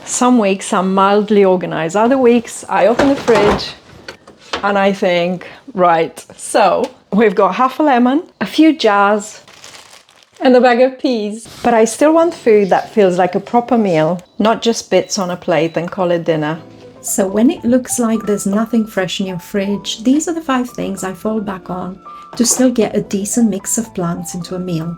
Some weeks I'm mildly organized. Other weeks I open the fridge and I think, right, so we've got half a lemon, a few jars, and a bag of peas. But I still want food that feels like a proper meal, not just bits on a plate and call it dinner. So when it looks like there's nothing fresh in your fridge, these are the 5 things I fall back on to still get a decent mix of plants into a meal.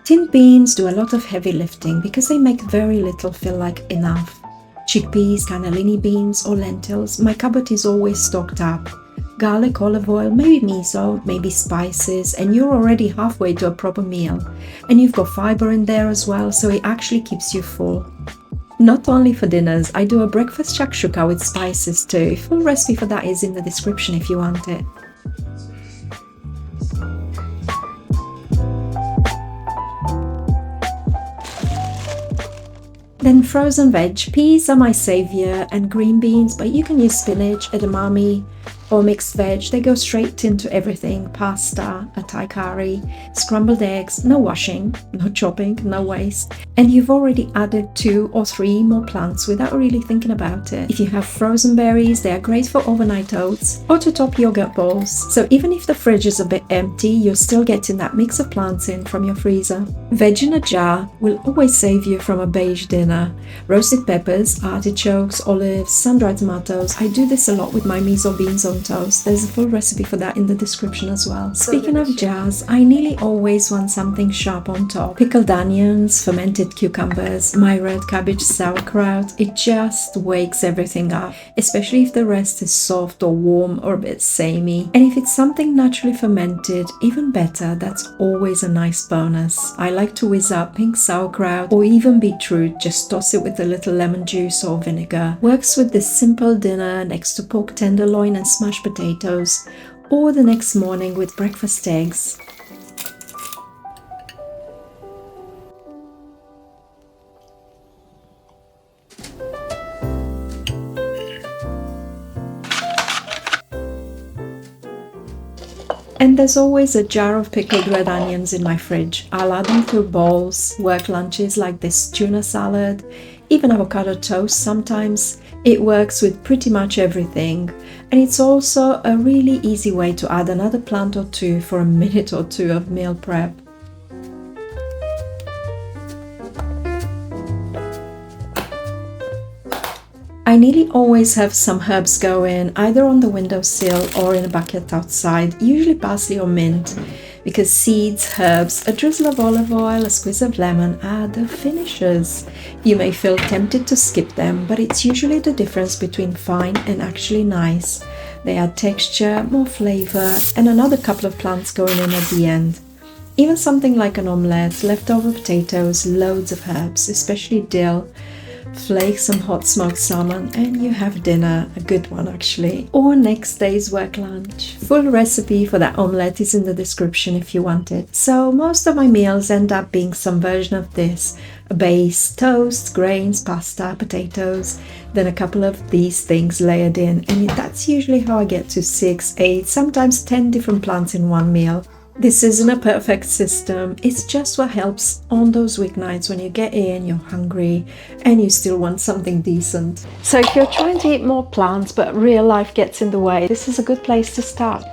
Tinned beans do a lot of heavy lifting because they make very little feel like enough. Chickpeas, cannellini beans or lentils, my cupboard is always stocked up. Garlic, olive oil, maybe miso, maybe spices, and you're already halfway to a proper meal. And you've got fiber in there as well, so it actually keeps you full. Not only for dinners, I do a breakfast shakshuka with spices too. Full recipe for that is in the description if you want it. Then frozen veg. Peas are my savior and green beans, but you can use spinach, edamame or mixed veg. They go straight into everything. Pasta, a Thai curry, scrambled eggs, no washing, no chopping, no waste. And you've already added 2 or 3 more plants without really thinking about it. If you have frozen berries, they are great for overnight oats or to top yogurt bowls. So even if the fridge is a bit empty, you're still getting that mix of plants in from your freezer. Veg in a jar will always save you from a beige dinner. Roasted peppers, artichokes, olives, sun-dried tomatoes. I do this a lot with my miso beans on toast. There's a full recipe for that in the description as well. Speaking of jars, I nearly always want something sharp on top. Pickled onions, fermented cucumbers, my red cabbage sauerkraut. It just wakes everything up, especially if the rest is soft or warm or a bit samey. And if it's something naturally fermented, even better, that's always a nice bonus. I like to whiz up pink sauerkraut or even beetroot, just toss it with a little lemon juice or vinegar. Works with this simple dinner next to pork tenderloin and smashed potatoes, or the next morning with breakfast eggs. And there's always a jar of pickled red onions in my fridge. I'll add them to bowls, work lunches like this tuna salad, even avocado toast sometimes. It works with pretty much everything. And it's also a really easy way to add another plant or 2 for a minute or 2 of meal prep. I nearly always have some herbs going, either on the windowsill or in a bucket outside, usually parsley or mint, because seeds, herbs, a drizzle of olive oil, a squeeze of lemon are the finishers. You may feel tempted to skip them, but it's usually the difference between fine and actually nice. They add texture, more flavor, and another couple of plants going in at the end. Even something like an omelette, leftover potatoes, loads of herbs, especially dill, flake some hot smoked salmon, and you have dinner, a good one actually, or next day's work lunch. Full recipe for that omelette is in the description if you want it. So most of my meals end up being some version of this: a base, toast, grains, pasta, potatoes, then a couple of these things layered in, and that's usually how I get to 6, 8, sometimes 10 different plants in one meal. This isn't a perfect system, it's just what helps on those weeknights when you get in, you're hungry, and you still want something decent. So if you're trying to eat more plants but real life gets in the way, this is a good place to start.